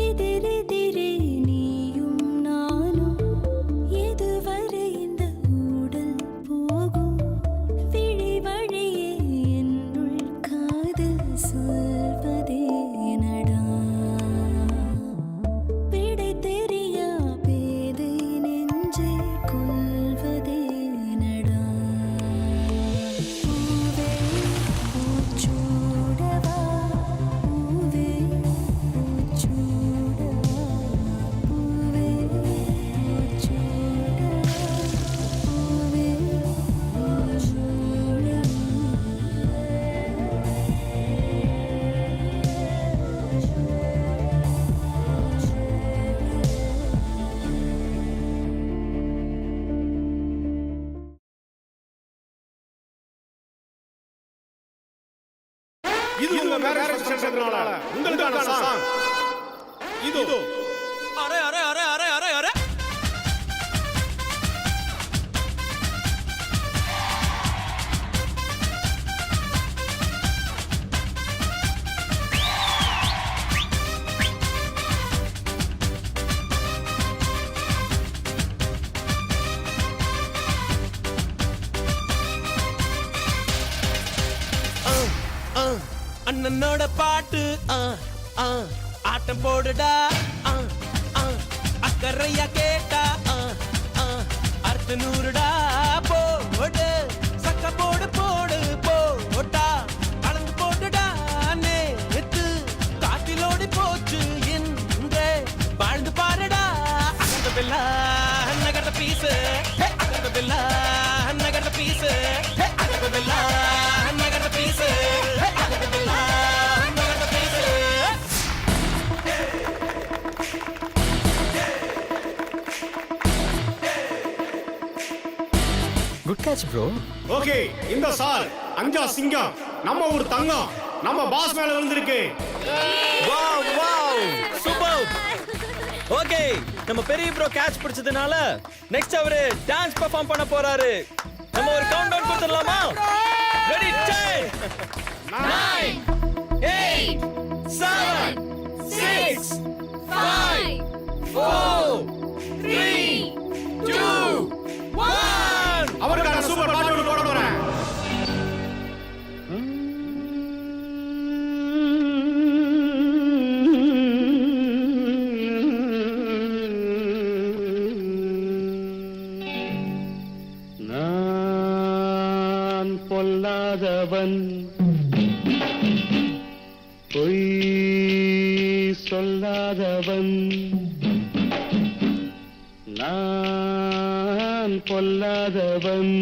எதிரெதிரே நீயும் நானும் எதுவரை இந்த ஊடல் போகும் விழி வழியே என்னுள் காதல் சொல்வதே நடா விடை தெரியா பேதை நெஞ்சை கொள்வதே நடா பூவே பூச்சூடவா பூவே பூச்சூடவா பூவே பூச்சூடவா பூவே இது உங்க மேரேஜ் ஃபங்க்ஷனால உங்களுக்கான சாங் இது array array array array array array அண்ணனோட பாட்டு ஆட்டம் போடுடா அக்கறையா கேட்டா அர்த்த நூறுடா போடு சக்க போடு போடு போட்டா கலந்து போட்டுடா நேத்து காத்திலோடி போச்சு என்று வாழ்ந்து பாருடா அகந்ததில்லா நகர்ந்த பீசு அகந்ததில்லா நகர்ந்த பீசு அகந்ததில்லா நகர்ந்த பீசு அகந்ததில்லா நகர்ந்த பீசு. Good catch bro. ஓகே இந்த சார் அஞ்சா சிங்கம் நம்ம ஊர் தங்கம் நம்ம பாஸ் மேல விழுந்திருக்கு. Wow wow super. ஓகே நம்ம பெரிய ப்ரோ கேட்ச் பிடிச்சதுனால நெக்ஸ்ட் அவரு டான்ஸ் பெர்ஃபார்ம் பண்ண போறாரு. நம்ம ஒரு கவுண்ட் டவுன் கொடுத்துடலாமா? ரெடி 10 9 8 7 6 5 4 3 2 1. அவருக்கான சூப்பர் பாட்டு ஒன்று போட போறேன். நான் பொல்லாதவன் பொய் சொல்லாதவன் நான் பொல்லாதவன்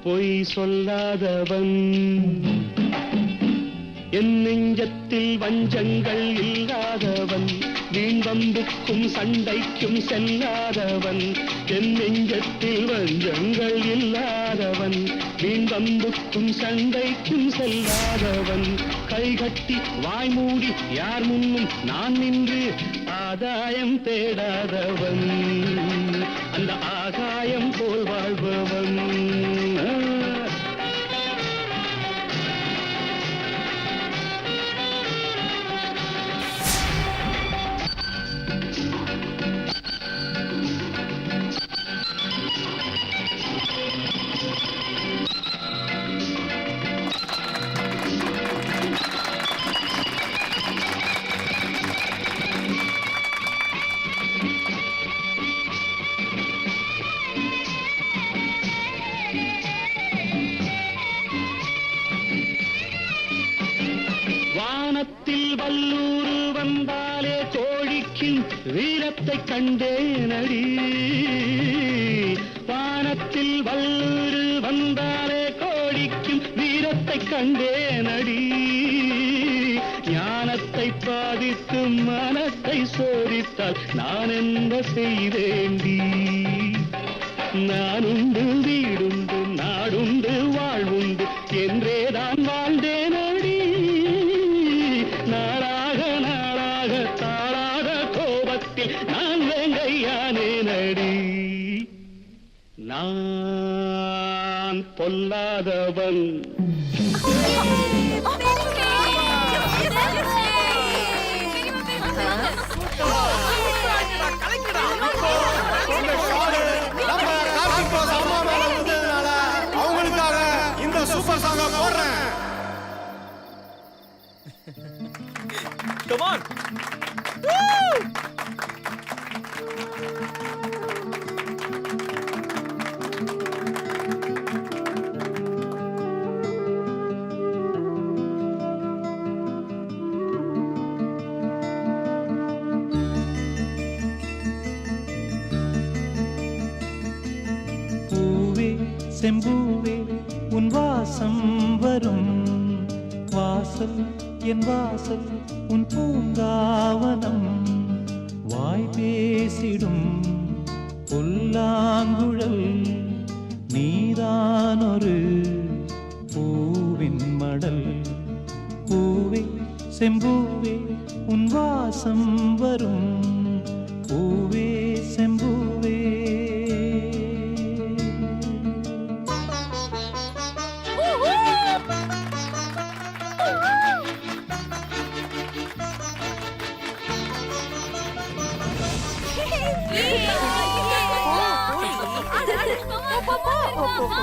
பொய் சொல்லாதவன் என் நெஞ்சத்தில் வஞ்சங்கள் இல்லாதவன் வீண் வம்புக்கும் சண்டைக்கும் செல்லாதவன் என் நெஞ்சத்தில் வஞ்சங்கள் இல்லாதவன் வீண் வம்புக்கும் சண்டைக்கும் செல்லாதவன் கைகட்டி வாய் மூடி யார் முன்னும் நான் நின்று ஆதாயம் தேடாதவன் அந்த ஆகாயம் போல் வாழ்பவன். வானத்தில் வல்லூர் வந்தாலே கோழிக்கும் வீரத்தை கண்டேனடி. வானத்தில் வல்லூர் வந்தாலே கோழிக்கும் வீரத்தை கண்டேனடி. ஞானத்தை பாதித்து மனத்தை சோதித்தால் நான் என்ன செய்தேண்டி. நானுண்டு வீடுண்டு நாடுண்டு வாழ்வுண்டு என்றேதான் வாழ்ந்தேனடி. நாளாக நாளாக தாளாக கோபத்தில் நான் வேங்கையானேனடி. நான் பொல்லாதவன் கம் ஆன். பூவே செம்பூவே உன் வாசம் வரும் வாசல் என் வாசல் உன் பூங்காவனம் வாய் பேசிடும் புல்லாங்குழல் நீதான் ஒரு பூவின் மடல் பூவே செம்பூவே உன் வாசம் வரும் பூவே செம்பூவே.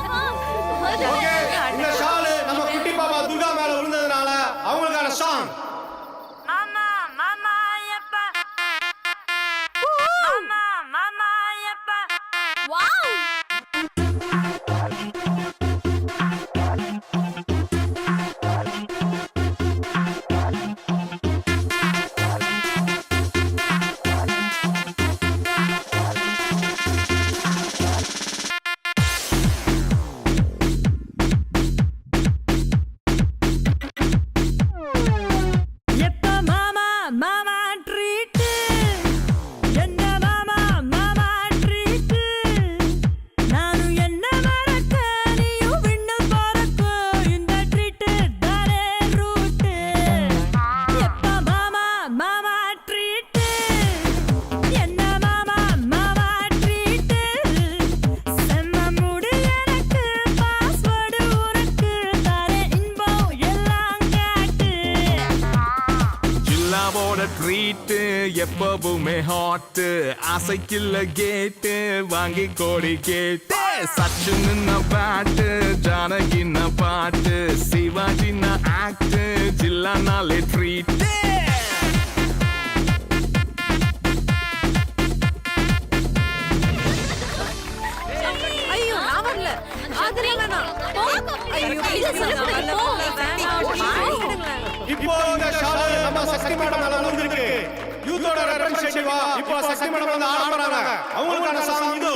ஓகே, இந்த ஷாலு நம்ம குட்டி பாப்பா துர்கா மேல விழுந்ததுனால அவங்களுக்கான சாங். மாமா மாமா ஐயப்பா மாமா மாமா ஐயப்பா எப்ப மாமா மாமா ட்ரீட் என்ன மாமா மாமா ட்ரீட் நானும் என்ன மறக்க நீயும் விண்ணு போறக்க இந்த ட்ரீட் தானே ரூட் எப்ப மாமா மாமா ட்ரீட் என்ன மாமா மாமா ட்ரீட் செம்ம முடி எனக்கு பாஸ்வேர்டு உனக்கு தானே இன்பம் எல்லாம் காட்டு ஜில்லாவோட ட்ரீட்டு எப்பவுமே ஹாட்டு ஆசைக்கில்ல கேட்டு வாங்கி கோடி கேட்டு சச்சு நின்ன பாட்டு ஜானகின்ன பாட்டு சிவாஜின்ன ஆக்ட் ஜில்லானாலே ட்ரீட்டு. ஐயோ நான் வரல ஆதரவு வேணாம் ஐயோ ப்ளீஸ் இப்போ இந்த ஷாலு நம்ம சக்தி மேடம் மேல விழுந்திருக்கு. யூத்தோட ரெப்ரசன்டேட்டிவா இப்போ சக்தி மேடம் வந்து ஆட போறாங்க. அவங்களுக்கான சாங் இது.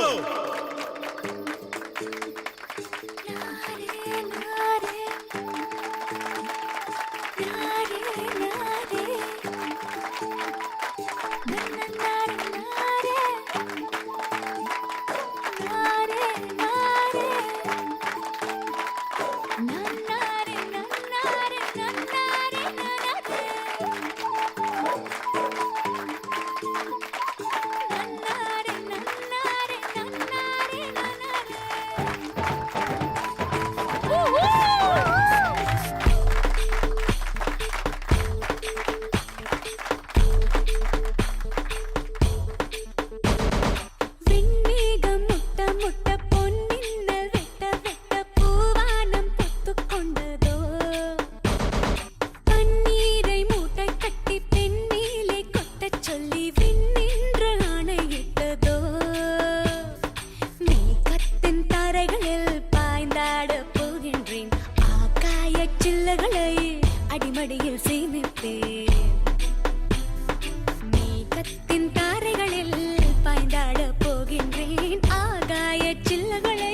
விண்மேகம் முட்ட முட்ட பொன்னின்னல் வெட்ட வெட்ட பூவானம் பொத்துக் கொண்டதோ பன்னீரை மூட்டை கட்டி பெண்மேலே கொட்டச் சொல்லி விண்ணின்று ஆணையிட்டதோ மேகத்தின் தாரைகளில் பாய்ந்தாடப் போகின்றேன் ஆகாயச் சில்லுகளை அடிமடியில் சேமிப்பேன் மேகத்தின் தாரைகளில் பாய்ந்தாடப் போகின்றேன் ஆகாயச் சில்லுகளை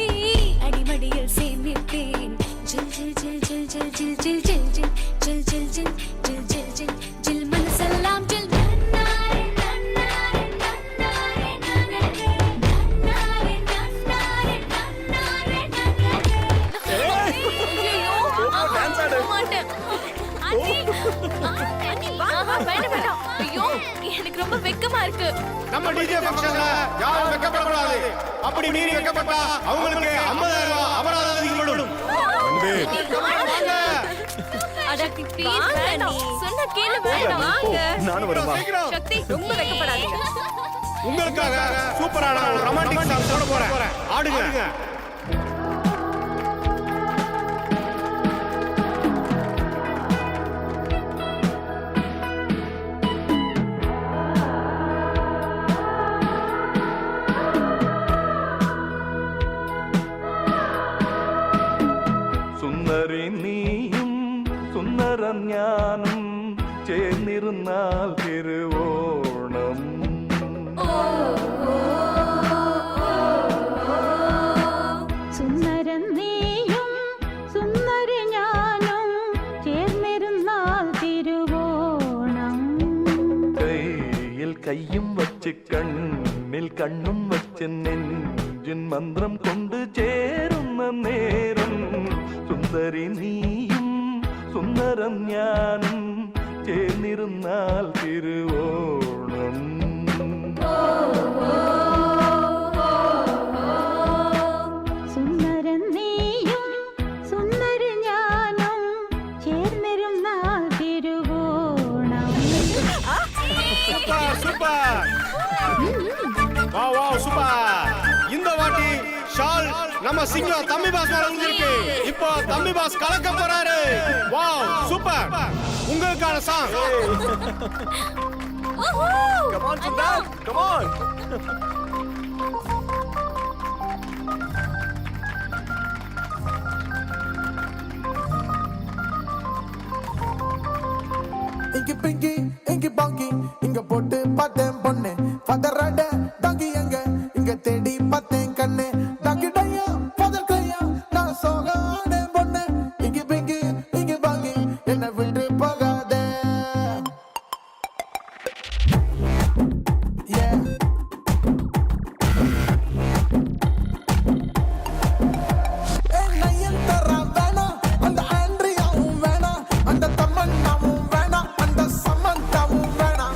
அடிமடியில் சேமிப்பேன் ஜில் ஜில் ஜில் ஜில் ஜில் ஜில் ஜில் ஜில் ஜில் ஜில் ஜில் ஜில் ஜில் ஜில் ஜில் ஜில் மனசெல்லாம் ஜில் நன்னாரே நன்னாரே நன்னாரே நன்னாரே நன்னாரே நன்னாரே நன்னாரே நன்னாரே ஐயோ டான்ஸ் ஆடு மாட்டேன் வேண்டாம் ஐயோ எனக்கு ரொம்ப வெக்கமா இருக்கு. நம்ம டிஜே ஃபங்க்ஷன்ல யாரும் வெக்கப்படக்கூடாது. அப்படி மீறி வெக்கப்பட்டா அவங்களுக்கு 50,000 ரூபாய் அபராதம் விதிக்கப்படும். வாங்க. அட ப்ளீஸ் வேண்டாம் சொன்ன கேளு வேண்டாம் வாங்க நானும் வரமா. சக்தி ரொம்ப வெக்கப்படாதீங்க. உங்களுக்காக சூப்பரான ஒரு ரொமான்டிக் சாங் போட போறேன். ஆடுங்க. சேர்ந்திருந்தால் திருவோணம். സുന്ദരൻ നീയും സുന്ദരി ഞാനും ചേർന്നിരുന്നാൽ തിരുവോണം. കയ്യിൽ കയ്യും വച്ച് കണ്ണിൽ കണ്ണും വച്ച് നെഞ്ചിൻ മന്ത്രം കൊണ്ട് ചേരുന്ന നേരം സുന്ദരി നീയും സുന്ദരം ഞാനും ചേർന്നിരുന്നാൽ തിരുവോണം. സുന്ദരൻ നീയും സുന്ദരി ഞാനും ചേർന്നിരുന്നാൽ Thiruvonam. Super super wow wow super. இந்த வாட்டி ஷால் நம்ம சிங்கம் தம்பி பாஸ் மேல விழுந்திருக்கு. இப்போ தம்பி பாஸ் கலக்க போறாரு. Wow super. உங்களுக்கான song. Come on, Siddharth. Come on. இங்கி பிங்கி இங்கி பாங்கி இங்க போட்டு பார்த்தேன் பொண்ணு பதறாட டாங்கி எங்க இங்க தேடி பார்த்தேன் கண்ணு டாங்கி டையா பதல் கையா நான் சோகானே பொண்ணு இங்கி பிங்கி இங்கி பாங்கி என்ன விட்டு போகாதே. நயன்தாரா வேணாம், அந்த ஆண்ட்ரியாவும் வேணாம், அந்த தமன்னாவும் வேணாம், அந்த சமந்தாவும் வேணாம்,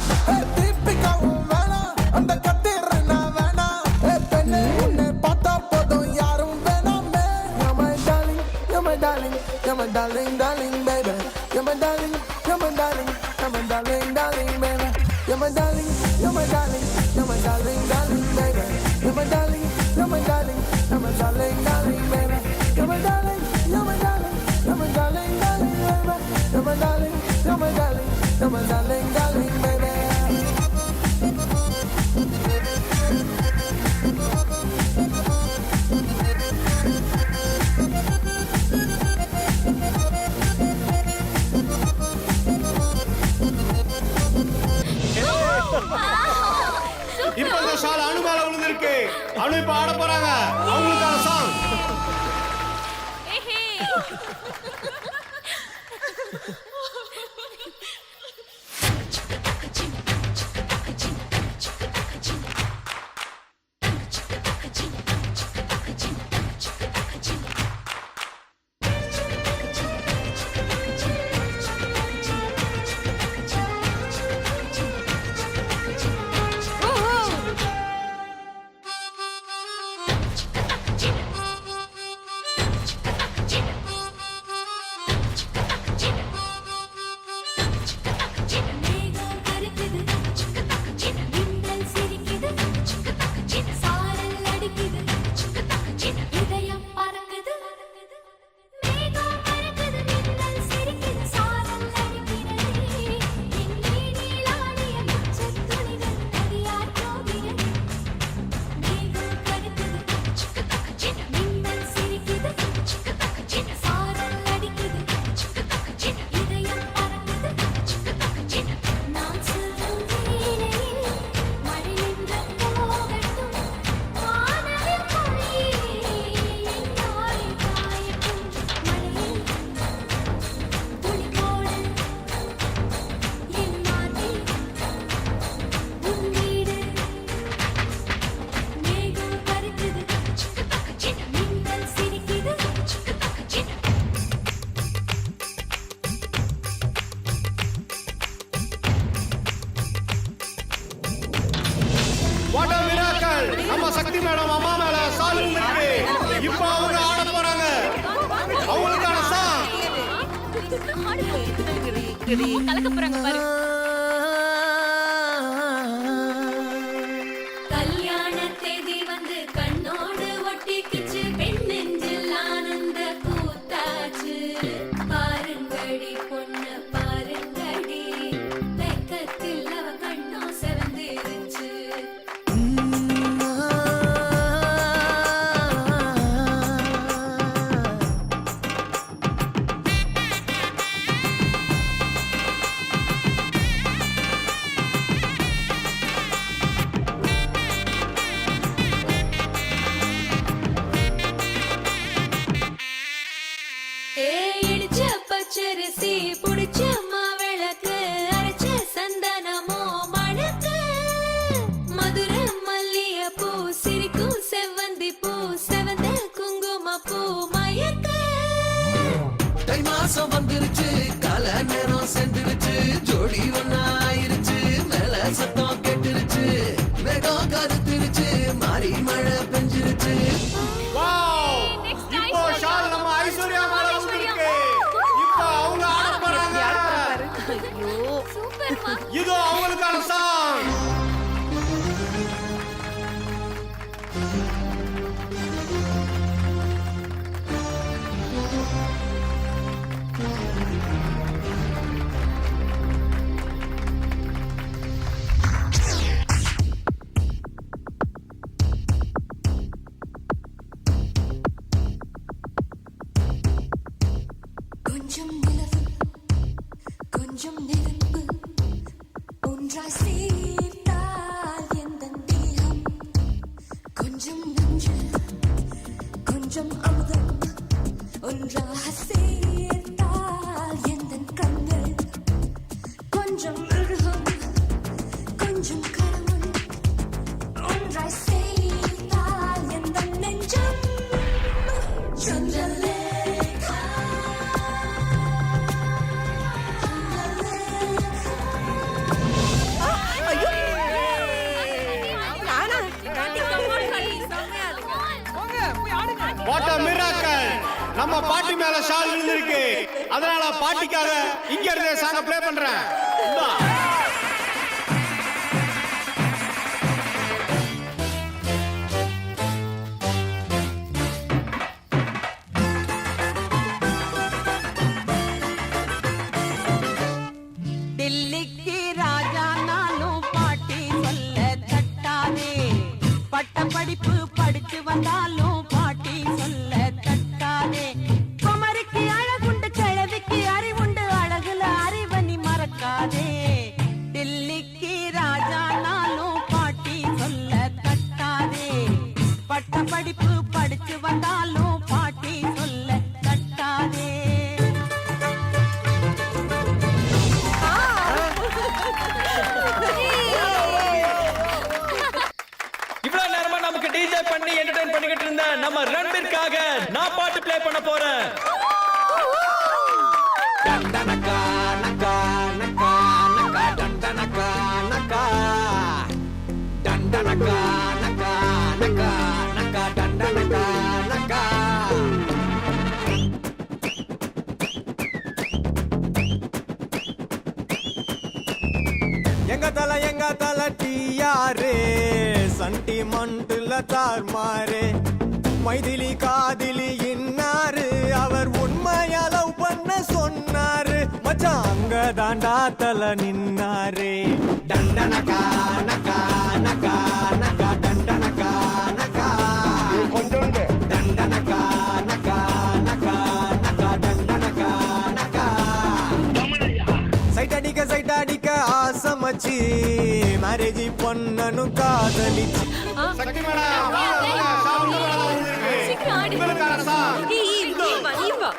தீபிகாவும் வேணாம், அந்த கத்திரினா வேணாம். பெண்ணே உன்னை பார்த்தா போதும் யாரும் வேணாமே. You're my darling, you're my darling, you're my darling, darling baby. You're my darling, you're my darling, you're my darling, darling baby. You're my darling, you're my darling, you're my darling, darling baby. You're my darling, you're my darling, you're my darling, darling baby. You're my darling, you're my darling, you're my darling, darling baby. You're my darling, you're my darling, you're my darling, darling baby. இப்போ இந்த shawl அனு மேல விழுந்திருக்கு. அனு இப்ப ஆட போறாங்க. அவங்களுக்கான song. நம்ம சக்தி madam அம்மா மேல சால் விழுந்திருக்கு. இப்போ அவங்க ஆட போறாங்க. அவங்களுக்கான சாங். கலக்க போறாங்க பாரு. கல்யாண தேதி வந்து கண்ணோடு ஒட்டிக்கிச்சு, பெண் நெஞ்சில் ஆனந்த கூத்தாச்சு. பாருங்கடி பொண்ணு பாருங்கடி, வெக்கத்தில் அவ கண்ணோ செவந்திருச்சு. ஒன்றாய் சேர்த்தால் எந்தன் தேகம் கொஞ்சம் நஞ்சு கொஞ்சம் அமுதம் ஒன்றாக சேர்த்தால் எந்தன் கண்கள் கொஞ்சம் மிருகம் கொஞ்சம் கடவுள் ஒன்றாய் சேர்த்தால் எந்தன் நெஞ்சம் சந்திரலேகா வாட் a miracle நம்ம பாட்டி மேல ஷால் விழுந்திருக்கு அதனால பாட்டிக்காக இங்க இருந்தே சாங்க ப்ளே பண்றேன் இந்தா. தில்லிக்கு ராஜா நானும் பாட்டி சொல்ல தட்டாதே பட்ட படிப்பு படிச்சு வந்தாலும் பாட்டி சொல்ல தட்டாதே குமரிக்கு அழகுண்டு கிழவிக்கு அறிவுண்டு அழகுல அறிவனி மறக்காதே தில்லிக்கு ராஜா நானும் பாட்டி சொல்ல தட்டாதே பட்ட படிப்பு படிச்சு வந்தாலும் பாட்டி சொல்ல தட்டாதே இவ்வளவு நேரமா நமக்கு டிஜே பண்ணி என்டர்டெயின் பண்ணிக்கிட்டு இருந்த நம்ம ரன்வீர்காக நான் பாட்டு ப்ளே பண்ண போறேன். டண்டனக்கா நக்கா நக்கா நக்கா டண்டனக்கா நக்கா டண்டனக்கா நக்கா நக்கா நக்கா டண்டனக்கா நக்கா எங்க தல டியாரே சண்டிமண்டுல தார்மாரே மைதிலி காதிலி இன்னாரு அவர் உண்மையா லவ் பண்ண சொன்னாரு மச்சான் அங்க தாண்டா தல நின்னாரே டண்டனக்கா நக்கா நக்கா நக்கா டண்டனக்கா நக்கா கொஞ்சம் டண்டனக்கா நக்கா நக்கா நக்கா டண்டனக்கா நக்கா சைட் அடிக்க ஆசமச்சி மேரேஜ் பொண்ணனும் காதலிச்சு சக்தி மேடம் வாங்க, வாங்க, ஷால் உங்க மேல தான் விழுந்திருக்கு. சீக்கிரம் ஆடு. உங்களுக்கான சாங் இவா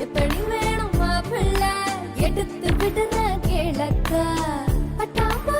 எப்படி வேணும் மாப்பிள்ள எடுத்து விடுற கேளக்கா பட்டாம்பூ